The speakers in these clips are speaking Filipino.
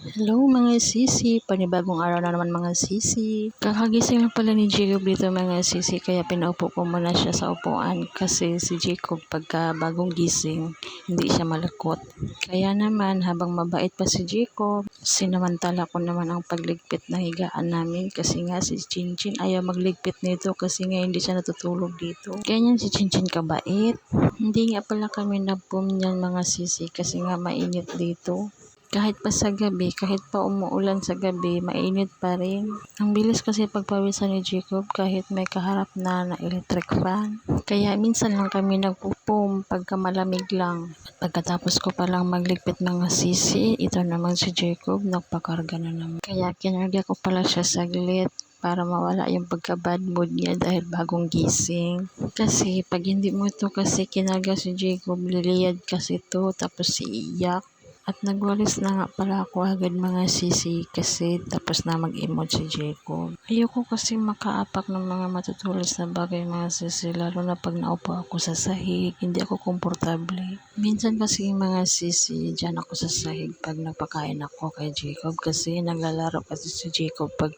Hello mga sisi, panibagong araw na naman mga sisi. Kakagising lang pala ni Jacob dito mga sisi, kaya pinaupo ko muna siya sa upuan kasi si Jacob pagka bagong gising, hindi siya malakot. Kaya naman habang mabait pa si Jacob, sinamantala ko naman ang pagligpit ng higaan namin kasi nga si Chinchin ayaw magligpit nito kasi nga hindi siya natutulog dito. Ganyan si Chinchin kabait. Hindi nga pala kami nag-boom niyan mga sisi kasi nga mainit dito. Kahit pa sa gabi, kahit pa umuulan sa gabi, mainit pa rin. Ang bilis kasi pagpawisan ni Jacob kahit may kaharap na electric fan. Kaya minsan lang kami nagpupum pagka malamig lang. At pagkatapos ko palang magligpit mga sisi, ito naman si Jacob, nagpakarga na naman. Kaya kinarga ko pala siya saglit para mawala yung pagka-bad mood niya dahil bagong gising. Kasi pag hindi mo ito kasi kinarga si Jacob, liliyad kasi ito tapos iiyak. At nagwalis na nga pala ako agad mga sisi kasi tapos na mag-emote si Jacob. Ayoko kasi makaapak ng mga matutulis na bagay mga sisi, lalo na pag naupo ako sa sahig, hindi ako komportable. Minsan kasi mga sisi, dyan ako sa sahig pag nagpakain ako kay Jacob kasi naglalaro kasi si Jacob pag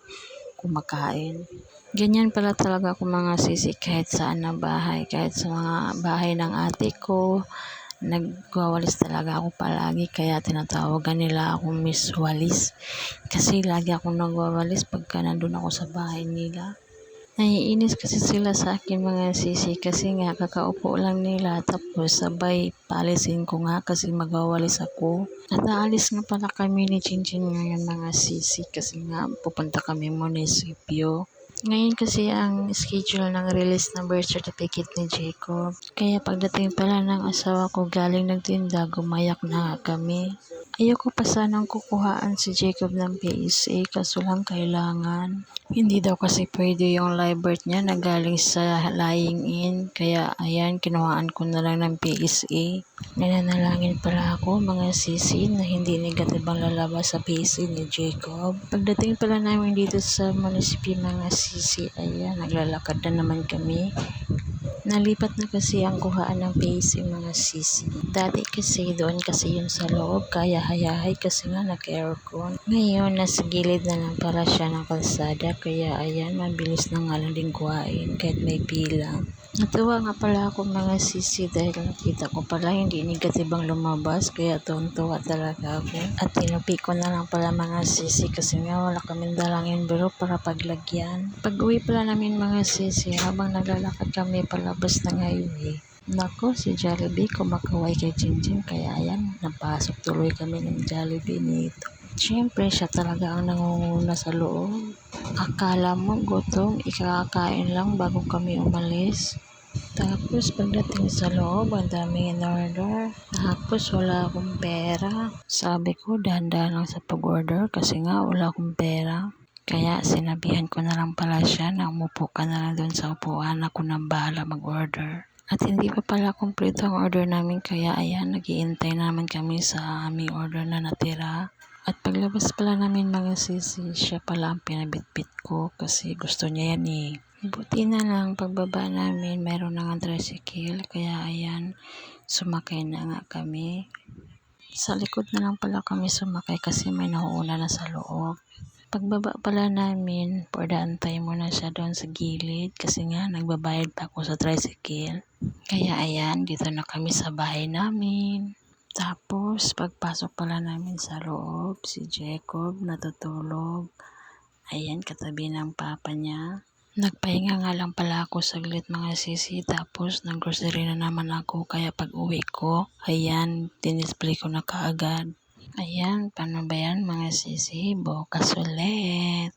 kumakain. Ganyan pala talaga ako mga sisi kahit saan na bahay, kahit sa mga bahay ng ate ko. Nagwawalis talaga ako palagi kaya tinatawagan nila akong Miss Walis kasi lagi akong nagwawalis pagka nandun ako sa bahay nila. Naiinis kasi sila sa akin mga sisi kasi nga kakaupo lang nila tapos sabay paalisin ko nga kasi magwawalis ako. At aalis nga pala kami ni Chinchin ngayon mga sisi kasi nga pupunta kami munisipyo. Ngayon kasi ang schedule ng release ng birth certificate ni Jacob. Kaya pagdating pala ng asawa ko galing nagtinda, gumayak na kami. Ayoko pa sanang kukuhaan si Jacob ng PSA kaso lang kailangan. Hindi daw kasi pwede yung live birth niya na galing sa lying in. Kaya ayan, kinuhaan ko na lang ng PSA. Nananalangin pala ako mga sisi na hindi negative ang lalabas sa PSA ni Jacob. Pagdating pala namin dito sa munisipyo mga sisi, ayan, naglalakad na naman kami. Nalipat na kasi ang kuhaan ng PSA mga sisi. Dati kasi doon kasi yun sa loob, kaya hayahay kasi nga naka-aircon. Ngayon, nasa gilid na lang para siya ng kalsada, kaya ayan, mabilis na nga lang din kuhain kahit may pila. Natuwa nga pala ako mga sisi dahil nakita ko pala hindi negative ang lumabas kaya tuwan-tuwa talaga ako. At tinupi ko na lang pala mga sisi kasi nga wala kaming dalang envelope para paglagyan. Pag uwi pala namin mga sisi habang naglalakad kami palabas ng highway. Nako, si Jollibee kumakaway kay Jinjin kaya ayan, napasok tuloy kami ng Jollibee nito. Siyempre, siya talaga ang nangunguna sa loob. Akala mo gutom, ikakain lang bago kami umalis. Tapos pagdating sa loob, ang daming in-order. Tapos wala akong pera. Sabi ko, dahan-dahan lang sa pag-order kasi nga wala akong pera. Kaya sinabihan ko na lang pala siya na umupo ka na lang doon sa upuan, ako nang bahala mag-order. At hindi pa pala kumpleto ang order namin kaya ayan, nag-iintay naman kami sa aming order na natira. At paglabas pala namin mga sisi, siya pala ang pinabitbit ko kasi gusto niya yan eh. Buti na lang pagbaba namin mayroon na nga tricycle kaya ayan, sumakay na nga kami. Sa likod na lang pala kami sumakay kasi may nauuna na sa loob. Pagbaba pala namin, antay muna siya doon sa gilid kasi nga nagbabayad pa ako sa tricycle. Kaya ayan, dito na kami sa bahay namin. Tapos pagpasok pala namin sa loob, si Jacob natutulog. Ayan, katabi ng papa niya. Nagpahinga nga lang pala ako saglit mga sisi tapos nag-grocery na naman ako kaya pag uwi ko, ayan, dinisplay ko na kaagad. Ayan, paano ba yan mga sisi? Bukas ulit.